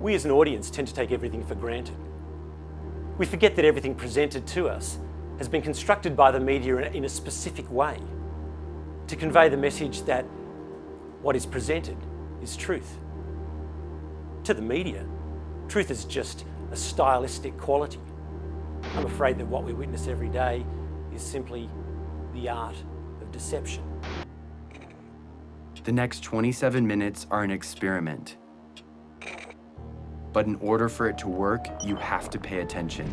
We as an audience tend to take everything for granted. We forget that everything presented to us has been constructed by the media in a specific way to convey the message that what is presented is truth. To the media, truth is just a stylistic quality. I'm afraid that what we witness every day is simply the art of deception. The next 27 minutes are an experiment. But in order for it to work, you have to pay attention.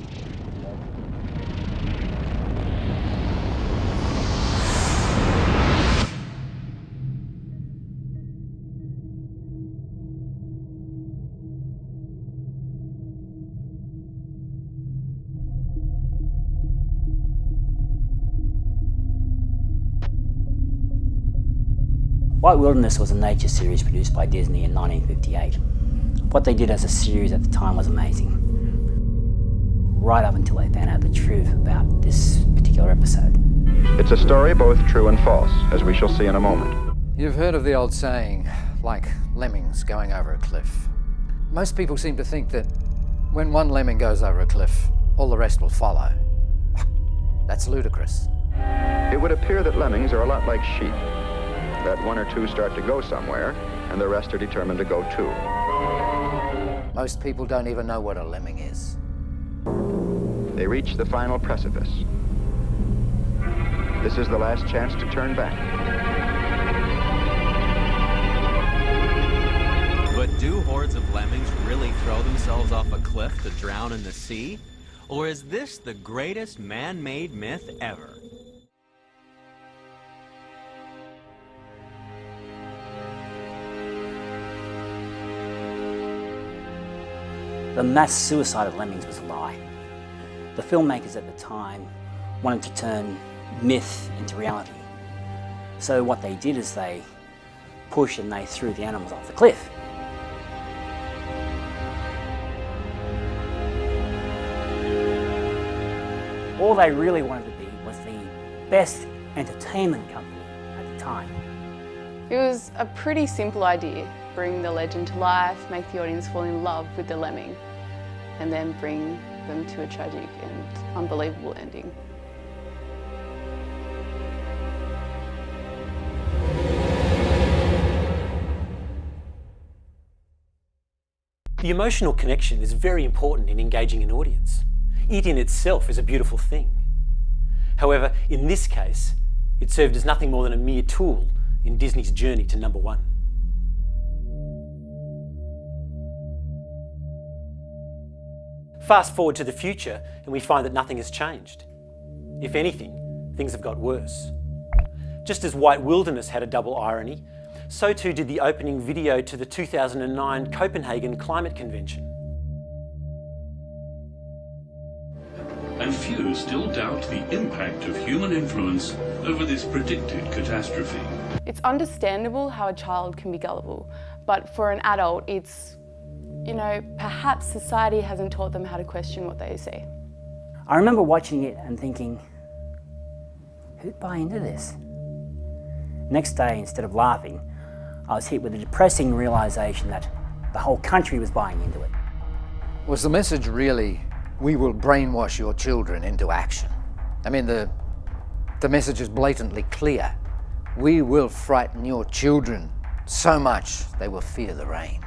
White Wilderness was a nature series produced by Disney in 1958. What they did as a series at the time was amazing, right up until they found out the truth about this particular episode. It's a story both true and false, as we shall see in a moment. You've heard of the old saying, like lemmings going over a cliff. Most people seem to think that when one lemming goes over a cliff, all the rest will follow. That's ludicrous. It would appear that lemmings are a lot like sheep, that one or two start to go somewhere, and the rest are determined to go too. Most people don't even know what a lemming is. They reach the final precipice. This is the last chance to turn back. But do hordes of lemmings really throw themselves off a cliff to drown in the sea? Or is this the greatest man-made myth ever? The mass suicide of lemmings was a lie. The filmmakers at the time wanted to turn myth into reality. So what they did is they pushed and they threw the animals off the cliff. All they really wanted to be was the best entertainment company at the time. It was a pretty simple idea. Bring the legend to life, make the audience fall in love with the lemming, and then bring them to a tragic and unbelievable ending. The emotional connection is very important in engaging an audience. It in itself is a beautiful thing. However, in this case, it served as nothing more than a mere tool in Disney's journey to #1. Fast forward to the future and we find that nothing has changed. If anything, things have got worse. Just as White Wilderness had a double irony, so too did the opening video to the 2009 Copenhagen Climate Convention. And few still doubt the impact of human influence over this predicted catastrophe. It's understandable how a child can be gullible, but for an adult, it's, perhaps society hasn't taught them how to question what they see. I remember watching it and thinking, who'd buy into this? Next day, instead of laughing, I was hit with a depressing realisation that the whole country was buying into it. Was the message really, we will brainwash your children into action? I mean, the message is blatantly clear. We will frighten your children so much they will fear the rain.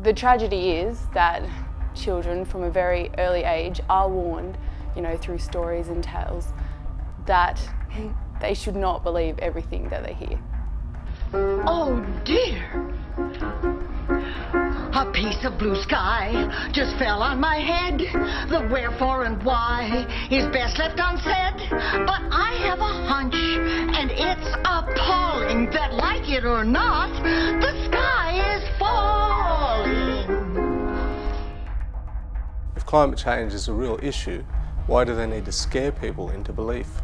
The tragedy is that children from a very early age are warned, through stories and tales, that they should not believe everything that they hear. Oh dear! A piece of blue sky just fell on my head. The wherefore and why is best left unsaid. But I have a hunch, and it's appalling that, like it or not, the sky is falling. If climate change is a real issue, why do they need to scare people into belief?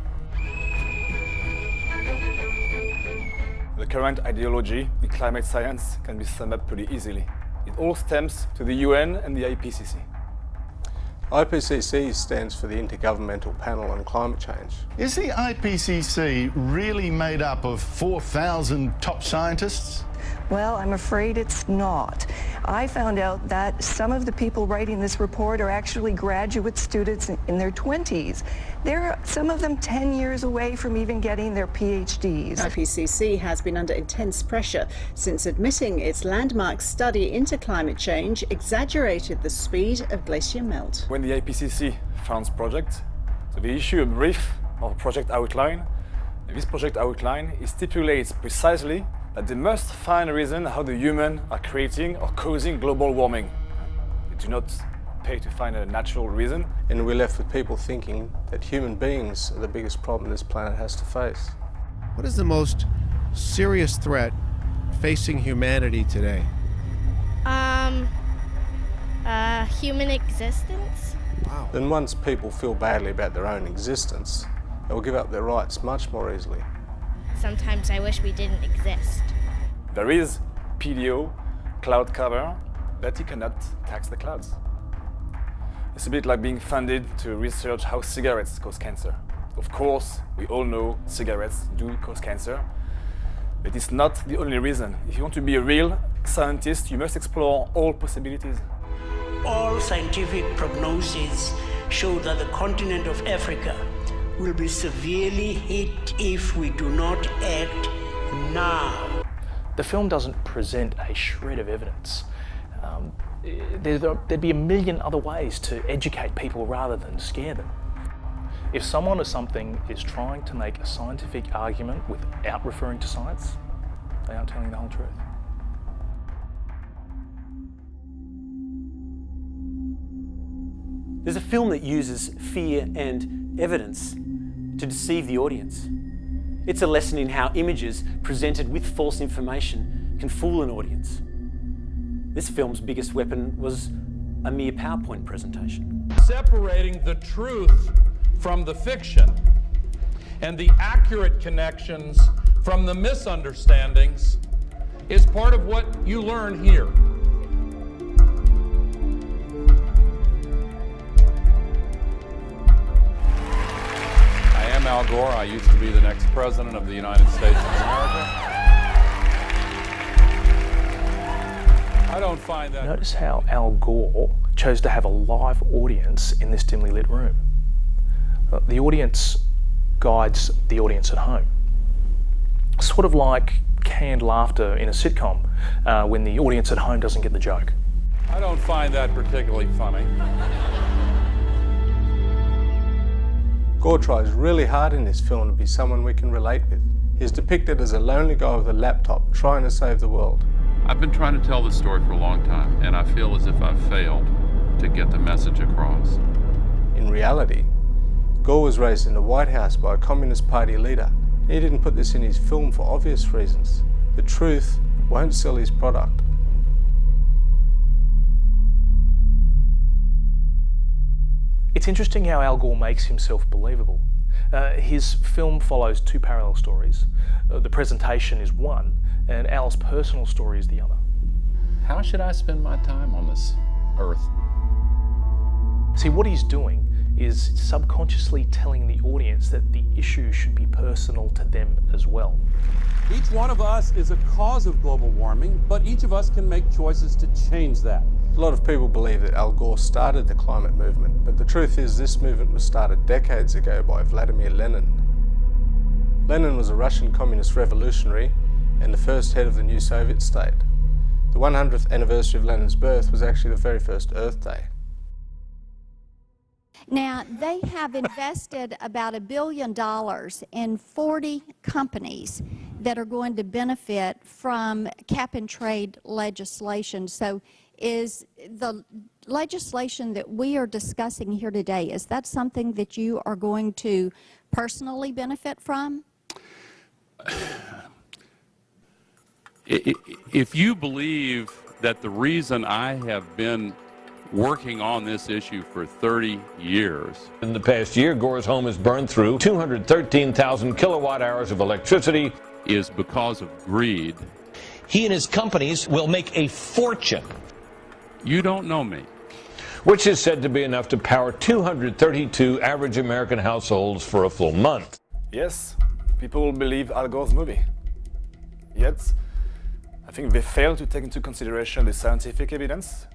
The current ideology in climate science can be summed up pretty easily. It all stems to the UN and the IPCC. IPCC stands for the Intergovernmental Panel on Climate Change. Is the IPCC really made up of 4,000 top scientists? Well, I'm afraid it's not. I found out that some of the people writing this report are actually graduate students in their 20s. Some of them 10 years away from even getting their PhDs. IPCC has been under intense pressure since admitting its landmark study into climate change exaggerated the speed of glacier melt. When the IPCC funds projects, so they issue a brief or project outline. And this project outline stipulates precisely that they must find a reason how the humans are creating or causing global warming. They do not pay to find a natural reason. And we're left with people thinking that human beings are the biggest problem this planet has to face. What is the most serious threat facing humanity today? Human existence. Wow. Then once people feel badly about their own existence, they will give up their rights much more easily. Sometimes I wish we didn't exist. There is PDO, cloud cover, but you cannot tax the clouds. It's a bit like being funded to research how cigarettes cause cancer. Of course, we all know cigarettes do cause cancer, but it's not the only reason. If you want to be a real scientist, you must explore all possibilities. All scientific prognoses show that the continent of Africa will be severely hit if we do not act now. The film doesn't present a shred of evidence. There'd be a million other ways to educate people rather than scare them. If someone or something is trying to make a scientific argument without referring to science, they aren't telling the whole truth. There's a film that uses fear and evidence to deceive the audience. It's a lesson in how images presented with false information can fool an audience. This film's biggest weapon was a mere PowerPoint presentation. Separating the truth from the fiction and the accurate connections from the misunderstandings is part of what you learn here. I am Al Gore. I used to be the next president of the United States of America. I don't find that... Notice how Al Gore chose to have a live audience in this dimly lit room. The audience guides the audience at home. Sort of like canned laughter in a sitcom when the audience at home doesn't get the joke. I don't find that particularly funny. Gore tries really hard in this film to be someone we can relate with. He's depicted as a lonely guy with a laptop trying to save the world. I've been trying to tell this story for a long time, and I feel as if I've failed to get the message across. In reality, Gore was raised in the White House by a Communist Party leader. He didn't put this in his film for obvious reasons. The truth won't sell his product. It's interesting how Al Gore makes himself believable. His film follows two parallel stories. The presentation is one, and Al's personal story is the other. How should I spend my time on this earth? See, what he's doing is subconsciously telling the audience that the issue should be personal to them as well. Each one of us is a cause of global warming, but each of us can make choices to change that. A lot of people believe that Al Gore started the climate movement, but the truth is this movement was started decades ago by Vladimir Lenin. Lenin was a Russian communist revolutionary and the first head of the new Soviet state. The 100th anniversary of Lenin's birth was actually the very first Earth Day. Now, they have invested about $1 billion in 40 companies that are going to benefit from cap-and-trade legislation. So is the legislation that we are discussing here today, is that something that you are going to personally benefit from? If you believe that the reason I have been working on this issue for 30 years. In the past year, Gore's home has burned through 213,000 kilowatt hours of electricity. Is because of greed. He and his companies will make a fortune. You don't know me. Which is said to be enough to power 232 average American households for a full month. Yes, people believe Al Gore's movie. Yet, I think they fail to take into consideration the scientific evidence.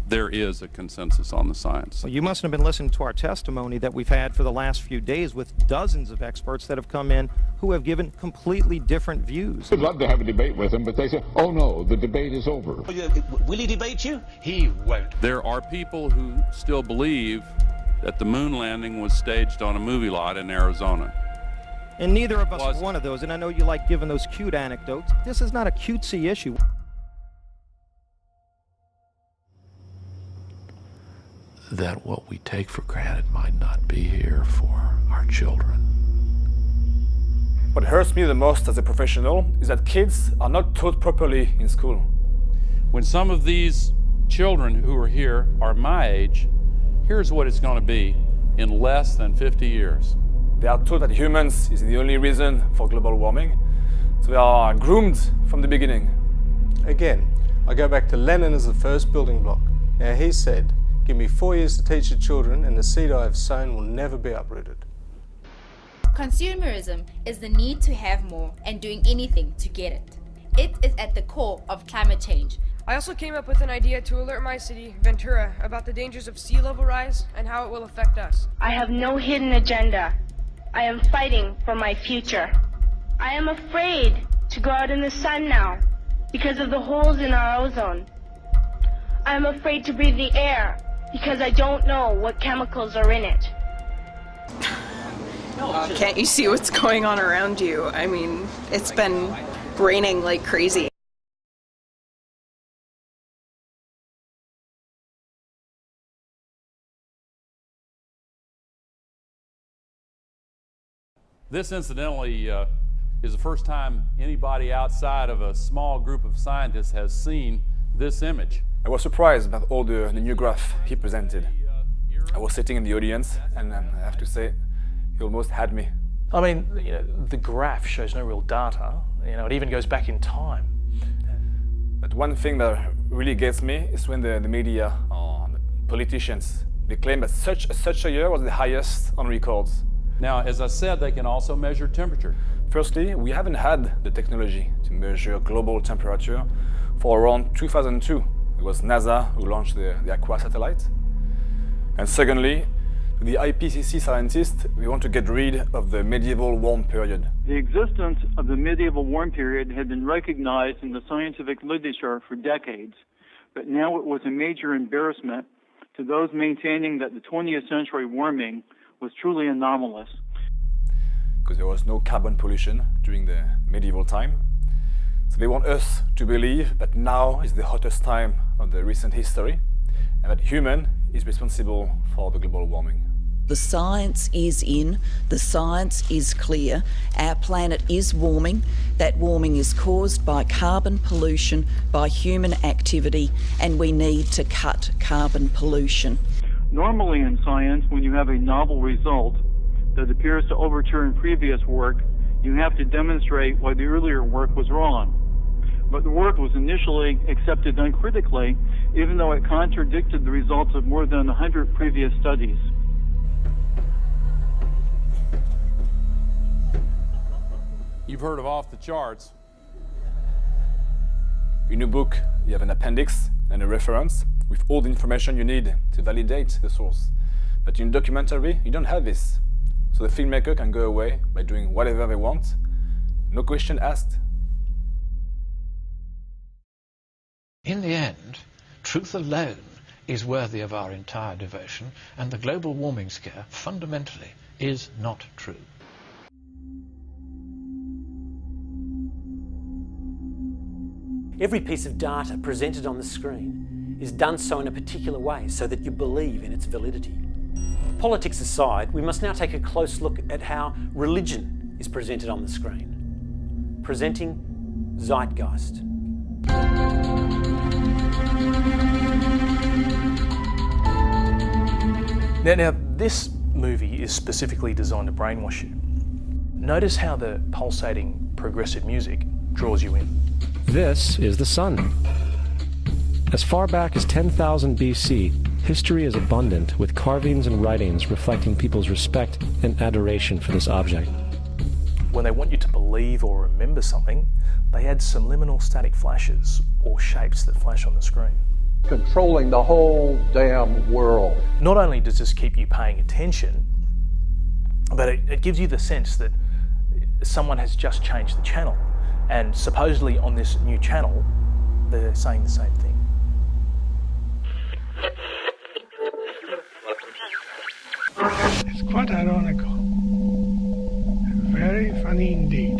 There is a consensus on the science. Well, you mustn't have been listening to our testimony that we've had for the last few days with dozens of experts that have come in who have given completely different views. I'd love to have a debate with him, but they say, oh no, the debate is over. Will he debate you? He won't. There are people who still believe that the moon landing was staged on a movie lot in Arizona. And neither of us is one of those, and I know you like giving those cute anecdotes. This is not a cutesy issue. That what we take for granted might not be here for our children. What hurts me the most as a professional is that kids are not taught properly in school. When some of these children who are here are my age, here's what it's going to be in less than 50 years. They are taught that humans is the only reason for global warming, so they are groomed from the beginning. Again, I go back to Lenin as the first building block. Now he said, "Give me 4 years to teach the children and the seed I have sown will never be uprooted." Consumerism is the need to have more and doing anything to get it. It is at the core of climate change. I also came up with an idea to alert my city, Ventura, about the dangers of sea level rise and how it will affect us. I have no hidden agenda. I am fighting for my future. I am afraid to go out in the sun now because of the holes in our ozone. I am afraid to breathe the air because I don't know what chemicals are in it. Can't you see what's going on around you? I mean, it's been raining like crazy. This, incidentally, is the first time anybody outside of a small group of scientists has seen this image. I was surprised about all the new graph he presented. I was sitting in the audience, and I have to say, he almost had me. I mean, the graph shows no real data. It even goes back in time. But one thing that really gets me is when the media or the politicians, they claim that such a year was the highest on records. Now, as I said, they can also measure temperature. Firstly, we haven't had the technology to measure global temperature for around 2002. It was NASA who launched the Aqua satellite. And secondly, the IPCC scientists, we want to get rid of the medieval warm period. The existence of the medieval warm period had been recognized in the scientific literature for decades, but now it was a major embarrassment to those maintaining that the 20th century warming was truly anomalous. Because there was no carbon pollution during the medieval time. So they want us to believe that now is the hottest time of the recent history and that human is responsible for the global warming. The science is in, the science is clear. Our planet is warming. That warming is caused by carbon pollution, by human activity, and we need to cut carbon pollution. Normally in science, when you have a novel result that appears to overturn previous work, you have to demonstrate why the earlier work was wrong. But the work was initially accepted uncritically, even though it contradicted the results of more than 100 previous studies. You've heard of off the charts. In a book, you have an appendix and a reference with all the information you need to validate the source. But in documentary, you don't have this. So the filmmaker can go away by doing whatever they want, no question asked. In the end, truth alone is worthy of our entire devotion, and the global warming scare fundamentally is not true. Every piece of data presented on the screen is done so in a particular way so that you believe in its validity. Politics aside, we must now take a close look at how religion is presented on the screen. Presenting Zeitgeist. Now, this movie is specifically designed to brainwash you. Notice how the pulsating progressive music draws you in. This is the sun. As far back as 10,000 BC, history is abundant with carvings and writings reflecting people's respect and adoration for this object. when they want you to believe or remember something, they add subliminal static flashes or shapes that flash on the screen. Controlling the whole damn world. Not only does this keep you paying attention, but it gives you the sense that someone has just changed the channel, and supposedly on this new channel, they're saying the same thing. It's quite ironical. Very funny indeed.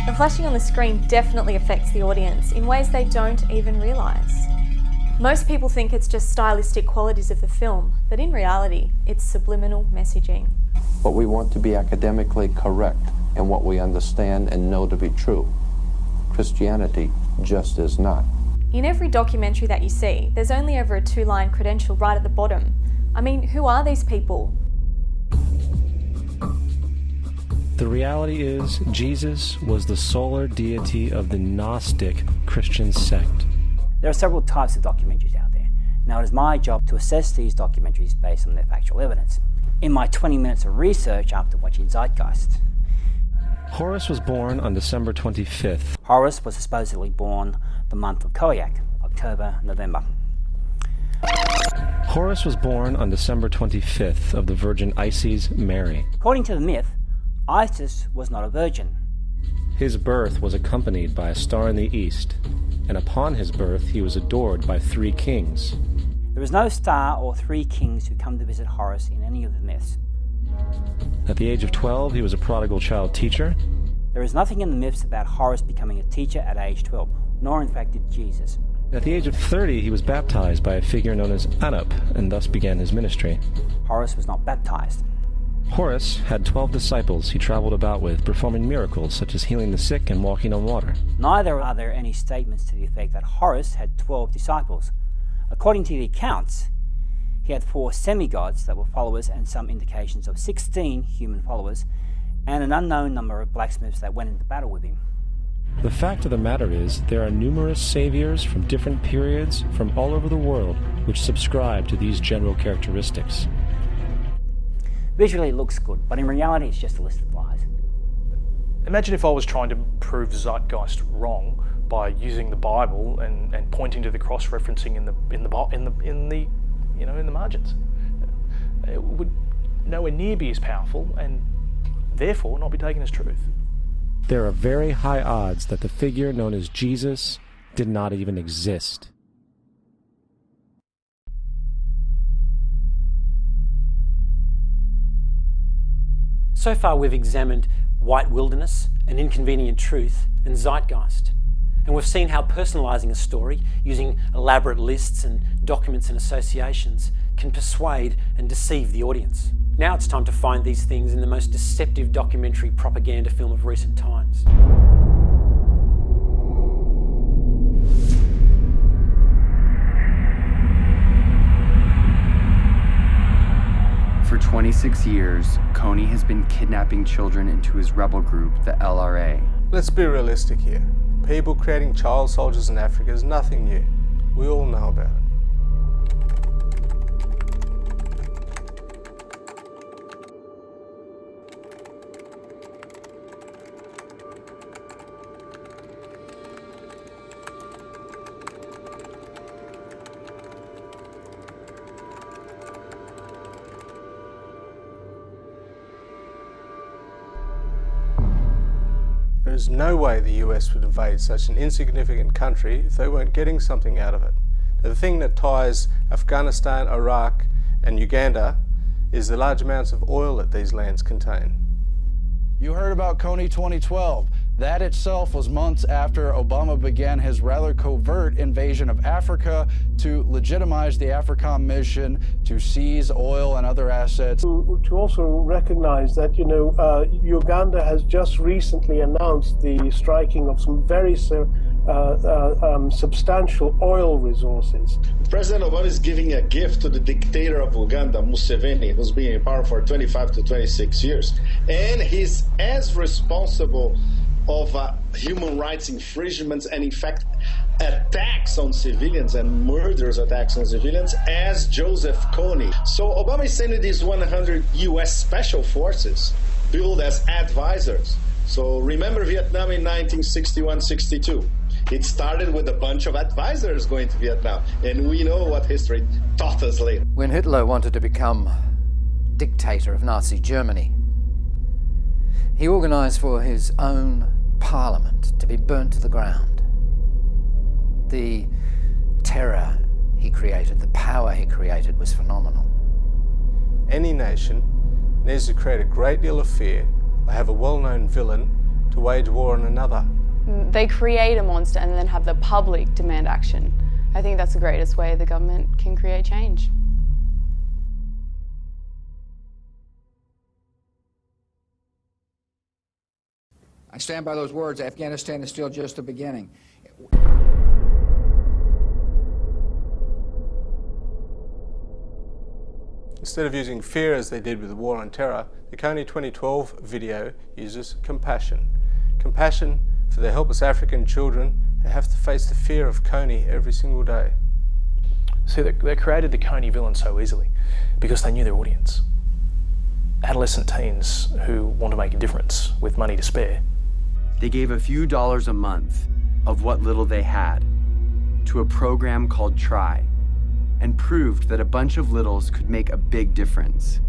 The flashing on the screen definitely affects the audience in ways they don't even realise. Most people think it's just stylistic qualities of the film, but in reality, it's subliminal messaging. But we want to be academically correct in what we understand and know to be true. Christianity just is not. In every documentary that you see, there's only ever a 2-line credential right at the bottom. I mean, who are these people? The reality is, Jesus was the solar deity of the Gnostic Christian sect. There are several types of documentaries out there. Now it is my job to assess these documentaries based on their factual evidence. In my 20 minutes of research after watching Zeitgeist. Horus was born on December 25th. Horus was supposedly born the month of Koyak, October, November. Horus was born on December 25th of the Virgin Isis Mary. According to the myth, Isis was not a virgin. His birth was accompanied by a star in the east, and upon his birth he was adored by 3 kings. There is no star or 3 kings who come to visit Horus in any of the myths. At the age of 12, he was a prodigal child teacher. There is nothing in the myths about Horus becoming a teacher at age 12, nor in fact did Jesus. At the age of 30, he was baptized by a figure known as Anup, and thus began his ministry. Horus was not baptized. Horus had 12 disciples he traveled about with, performing miracles such as healing the sick and walking on water. Neither are there any statements to the effect that Horus had 12 disciples. According to the accounts, he had 4 semi-gods that were followers and some indications of 16 human followers, and an unknown number of blacksmiths that went into battle with him. The fact of the matter is, there are numerous saviors from different periods from all over the world which subscribe to these general characteristics. Visually it looks good, but in reality it's just a list of lies. Imagine if I was trying to prove Zeitgeist wrong by using the Bible and pointing to the cross-referencing in the margins. It would nowhere near be as powerful and therefore not be taken as truth. There are very high odds that the figure known as Jesus did not even exist. So far we've examined white wilderness, An Inconvenient Truth, and Zeitgeist. And we've seen how personalising a story, using elaborate lists and documents and associations, can persuade and deceive the audience. Now it's time to find these things in the most deceptive documentary propaganda film of recent times. For 26 years, Kony has been kidnapping children into his rebel group, the LRA. Let's be realistic here. People creating child soldiers in Africa is nothing new. We all know about it. There is no way the US would invade such an insignificant country if they weren't getting something out of it. The thing that ties Afghanistan, Iraq and Uganda is the large amounts of oil that these lands contain. You heard about Kony 2012. That itself was months after Obama began his rather covert invasion of Africa to legitimize the AFRICOM mission to seize oil and other assets. To also recognize that, Uganda has just recently announced the striking of some very substantial oil resources. President Obama is giving a gift to the dictator of Uganda, Museveni, who's been in power for 25 to 26 years. And he's as responsible of human rights infringements and, in fact, attacks on civilians and murderous attacks on civilians as Joseph Kony. So Obama is sending these 100 US special forces billed as advisors. So remember Vietnam in 1961-62. It started with a bunch of advisors going to Vietnam, and we know what history taught us later. When Hitler wanted to become dictator of Nazi Germany, he organized for his own parliament to be burnt to the ground. The terror he created, the power he created was phenomenal. Any nation needs to create a great deal of fear or have a well-known villain to wage war on another. They create a monster and then have the public demand action. I think that's the greatest way the government can create change. I stand by those words. Afghanistan is still just the beginning. Instead of using fear as they did with the war on terror, the Kony 2012 video uses compassion. Compassion for the helpless African children who have to face the fear of Kony every single day. See, they created the Kony villain so easily because they knew their audience. Adolescent teens who want to make a difference with money to spare. They gave a few dollars a month of what little they had to a program called Try, and proved that a bunch of littles could make a big difference.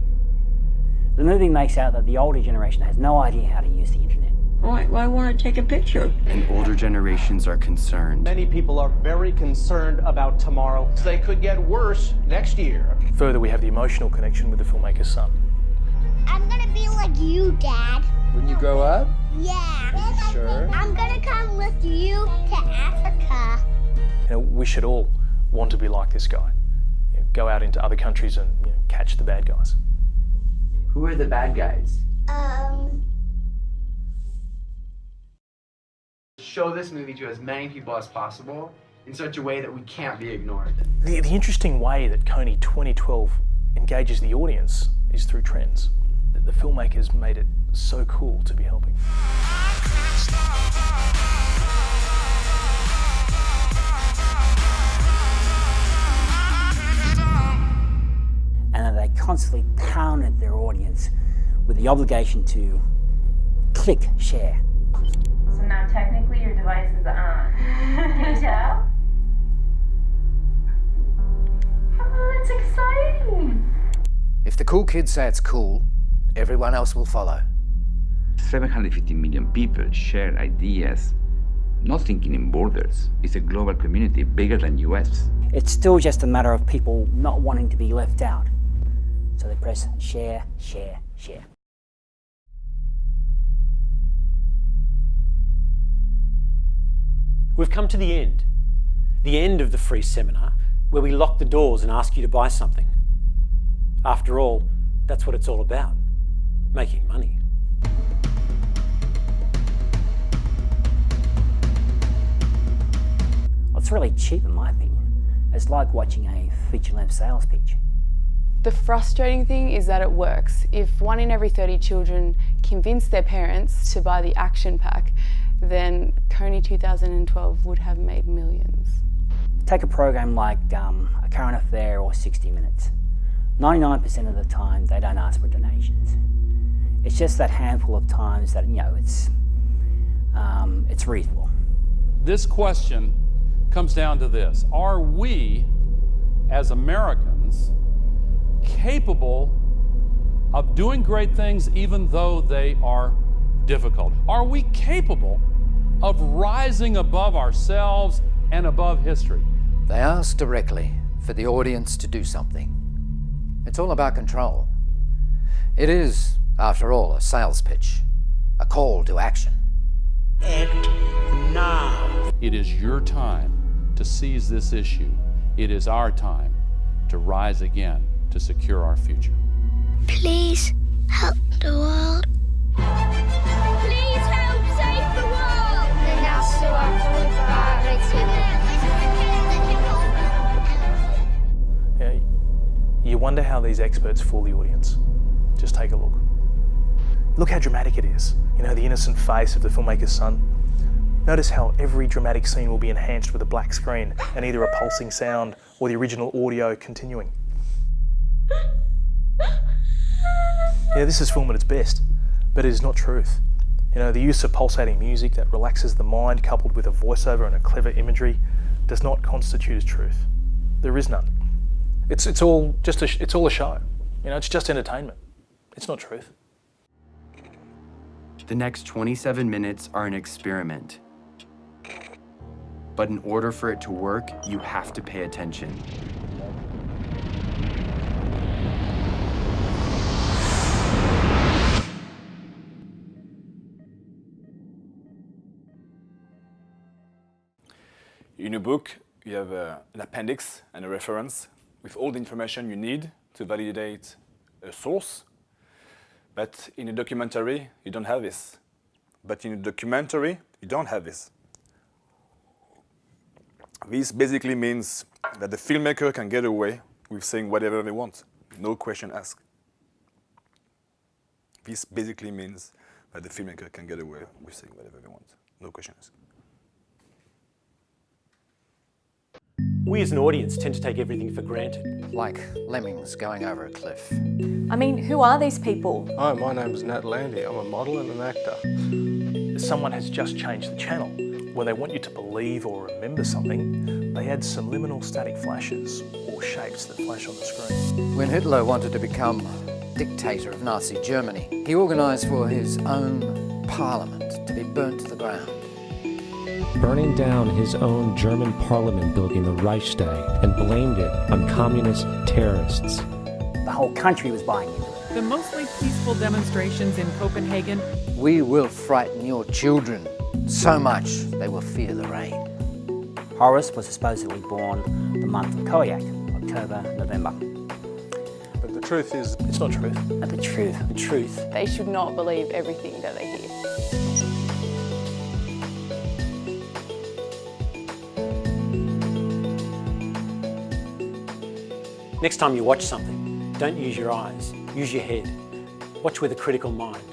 The movie makes out that the older generation has no idea how to use the internet. Right, well, I want to take a picture. And older generations are concerned. Many people are very concerned about tomorrow. They could get worse next year. Further, we have the emotional connection with the filmmaker's son. I'm gonna be like you, Dad. When you grow up? Yeah. Sure. I'm gonna come with you to Africa. You know, we should all want to be like this guy. You know, go out into other countries and catch the bad guys. Who are the bad guys? Show this movie to as many people as possible in such a way that we can't be ignored. The interesting way that Kony 2012 engages the audience is through trends. The filmmakers made it so cool to be helping. And that they constantly pounded their audience with the obligation to click share. So now technically your device is on. Can you tell? Oh, that's exciting! If the cool kids say it's cool, everyone else will follow. 750 million people share ideas, not thinking in borders. It's a global community bigger than US. It's still just a matter of people not wanting to be left out. So they press share, share, share. We've come to the end of the free seminar, where we lock the doors and ask you to buy something. After all, that's what it's all about, making money. Well, it's really cheap in my opinion. It's like watching a feature-length sales pitch. The frustrating thing is that it works. If 1 in every 30 children convince their parents to buy the action pack, then Kony 2012 would have made millions. Take a program like A Current Affair or 60 Minutes. 99% of the time, they don't ask for donations. It's just that handful of times that, it's reasonable. This question comes down to this. Are we, as Americans, capable of doing great things even though they are difficult? Are we capable of rising above ourselves and above history? They ask directly for the audience to do something. It's all about control. It is, after all, a sales pitch, a call to action. Act now. It is your time to seize this issue. It is our time to rise again to secure our future. Please help the world. Please help save the world. You wonder how these experts fool the audience. Just take a look. Look how dramatic it is. You know, the innocent face of the filmmaker's son. Notice how every dramatic scene will be enhanced with a black screen and either a pulsing sound or the original audio continuing. Yeah, this is film at its best, but it is not truth. You know, the use of pulsating music that relaxes the mind coupled with a voiceover and a clever imagery does not constitute as truth. There is none. It's all a show. You know, it's just entertainment. It's not truth. The next 27 minutes are an experiment. But in order for it to work, you have to pay attention. In a book, you have an appendix and a reference with all the information you need to validate a source. But in a documentary, you don't have this. But in a documentary, you don't have this. This basically means that the filmmaker can get away with saying whatever they want, no question asked. This basically means that the filmmaker can get away with saying whatever they want, no question asked. We as an audience tend to take everything for granted. Like lemmings going over a cliff. I mean, who are these people? Hi, my name is Nat Landy. I'm a model and an actor. Someone has just changed the channel. When they want you to believe or remember something, they add subliminal static flashes or shapes that flash on the screen. When Hitler wanted to become dictator of Nazi Germany, he organised for his own parliament to be burnt to the ground. Burning down his own German parliament building, the Reichstag, and blamed it on communist terrorists. The whole country was buying into it. The mostly peaceful demonstrations in Copenhagen. We will frighten your children so much they will fear the rain. Horus was supposedly born the month of Koyak, October, November. But the truth is, it's not truth. But the truth. They should not believe everything that they hear. Next time you watch something, don't use your eyes, use your head. Watch with a critical mind.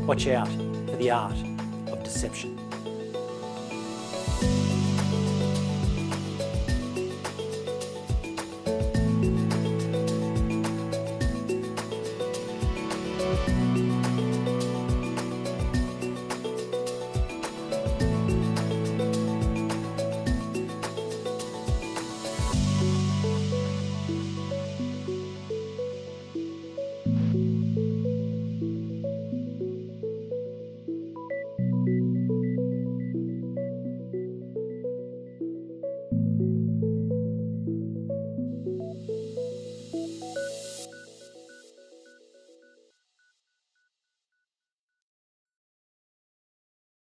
Watch out for the art of deception.